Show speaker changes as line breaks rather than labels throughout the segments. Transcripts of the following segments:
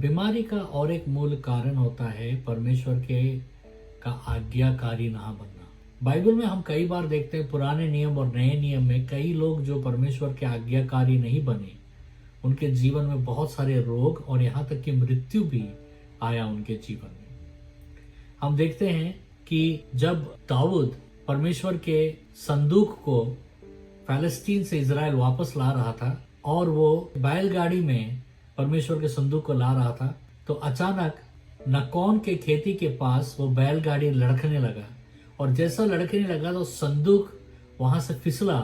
बीमारी का और एक मूल कारण होता है परमेश्वर के का आज्ञाकारी ना बनना। बाइबल में हम कई बार देखते हैं पुराने नियम और नए नियम में कई लोग जो परमेश्वर के आज्ञाकारी नहीं बने, उनके जीवन में बहुत सारे रोग और यहाँ तक कि मृत्यु भी आया उनके जीवन में। हम देखते हैं कि जब दाऊद परमेश्वर के संदूक को फलस्तीन से इजराइल वापस ला रहा था और वो बैलगाड़ी में परमेश्वर के संदूक को ला रहा था, तो अचानक नकोन के खेती के पास वो बैलगाड़ी लड़खने लगा और जैसा लड़खने लगा तो संदूक वहां से फिसला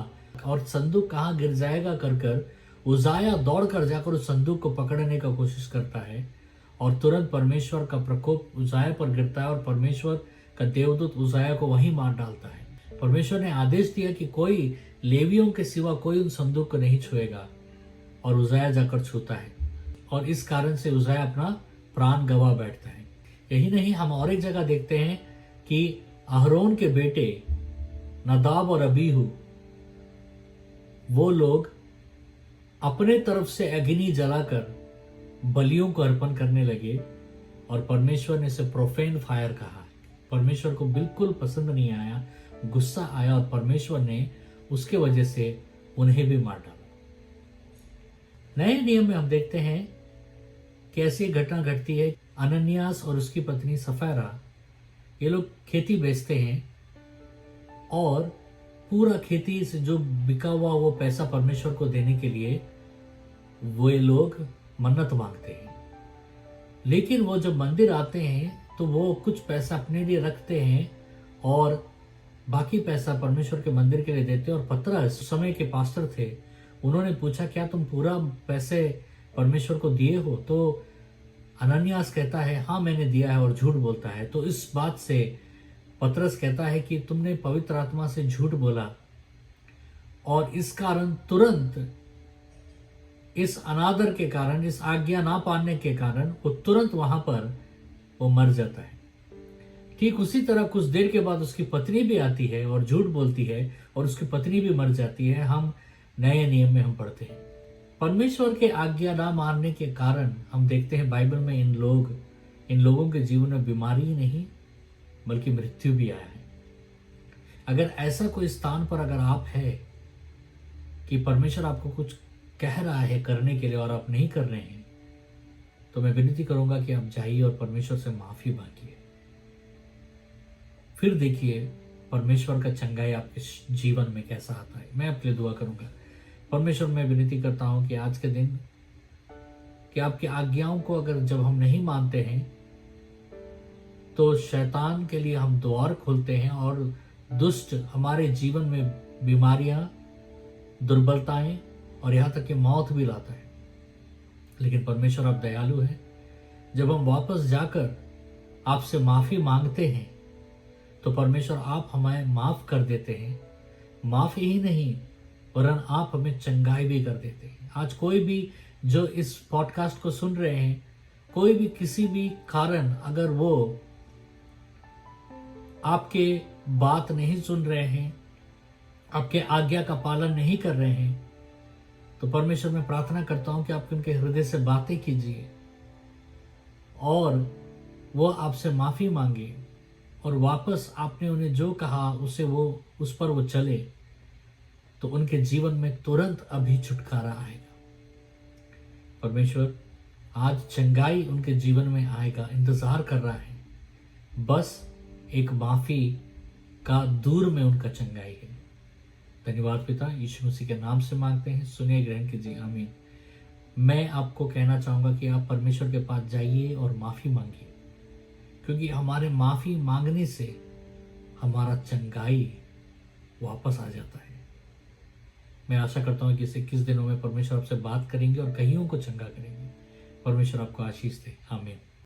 और संदूक कहाँ गिर जाएगा कर उजाया दौड़कर जाकर उस संदूक को पकड़ने का कोशिश करता है और तुरंत परमेश्वर का प्रकोप उजाया पर गिरता है और परमेश्वर का देवदूत उजाया को वहीं मार डालता है। परमेश्वर ने आदेश दिया कि कोई लेवियों के सिवा कोई उन संदूक को नहीं छुएगा और उजाया जाकर छूता है और इस कारण से उजाया अपना प्राण गवा बैठता है। यही नहीं, हम और एक जगह देखते हैं कि अहरोन के बेटे नदाब और अबीहू वो लोग अपने तरफ से अग्नि जलाकर बलियों को अर्पण करने लगे और परमेश्वर ने इसे प्रोफेन फायर कहा। परमेश्वर को बिल्कुल पसंद नहीं आया, गुस्सा आया और परमेश्वर ने उसके वजह से उन्हें भी मार डाला। नए नियम में हम देखते हैं कि ऐसी एक घटना घटती है। अनन्यास और उसकी पत्नी सफेरा ये लोग खेती बेचते हैं और पूरा खेती से जो बिका हुआ वो पैसा परमेश्वर को देने के लिए वो लोग मन्नत मांगते हैं। लेकिन वो जब मंदिर आते हैं तो वो कुछ पैसा अपने लिए रखते हैं और बाकी पैसा परमेश्वर के मंदिर के लिए देते हैं। और पतरस उस समय के पास्टर थे, उन्होंने पूछा क्या तुम पूरा पैसे परमेश्वर को दिए हो? तो अनन्यास कहता है हाँ मैंने दिया है और झूठ बोलता है। तो इस बात से पतरस कहता है कि तुमने पवित्र आत्मा से झूठ बोला और इस कारण तुरंत इस अनादर के कारण, इस आज्ञा ना पाने के कारण वो तुरंत वहां पर वो मर जाता है। ठीक उसी तरह कुछ देर के बाद उसकी पत्नी भी आती है और झूठ बोलती है और उसकी पत्नी भी मर जाती है। हम नए नियम में हम पढ़ते हैं परमेश्वर के आज्ञा ना मानने के कारण हम देखते हैं बाइबल में इन लोगों के जीवन में बीमारी ही नहीं बल्कि मृत्यु भी आया है। अगर ऐसा कोई स्थान पर अगर आप है कि परमेश्वर आपको कुछ कह रहा है करने के लिए और आप नहीं कर रहे हैं, तो मैं विनती करूंगा कि आप जाइए और परमेश्वर से माफी मांगिए। फिर देखिए परमेश्वर का चंगाई आपके जीवन में कैसा आता है। मैं आपके लिए दुआ करूंगा। परमेश्वर, मैं विनती करता हूं कि आज के दिन कि आपकी आज्ञाओं को अगर जब हम नहीं मानते हैं तो शैतान के लिए हम द्वार खोलते हैं और दुष्ट हमारे जीवन में बीमारियां, दुर्बलताएं और यहाँ तक कि मौत भी लाता है। लेकिन परमेश्वर आप दयालु हैं। जब हम वापस जाकर आपसे माफी मांगते हैं तो परमेश्वर आप हमें माफ कर देते हैं। माफी ही नहीं वरन आप हमें चंगाई भी कर देते हैं। आज कोई भी जो इस पॉडकास्ट को सुन रहे हैं, कोई भी किसी भी कारण अगर वो आपके बात नहीं सुन रहे हैं, आपके आज्ञा का पालन नहीं कर रहे हैं, तो परमेश्वर मैं प्रार्थना करता हूं कि आप उनके हृदय से बातें कीजिए और वो आपसे माफी मांगे और वापस आपने उन्हें जो कहा उसे उस पर वो चले, तो उनके जीवन में तुरंत अभी छुटकारा आएगा। परमेश्वर आज चंगाई उनके जीवन में आएगा, इंतजार कर रहा है। बस एक माफी का दूर में उनका चंगाई है। धन्यवाद पिता, यीशु मसीह के नाम से मांगते हैं, सुनिए, ग्रहण कीजिए, आमीन। मैं आपको कहना चाहूंगा कि आप परमेश्वर के पास जाइए और माफी मांगिए, क्योंकि हमारे माफी मांगने से हमारा चंगाई वापस आ जाता है। मैं आशा करता हूं कि इसे किस दिनों में परमेश्वर आपसे बात करेंगे और कईयों को चंगा करेंगे। परमेश्वर आपको आशीष दे, आमीन।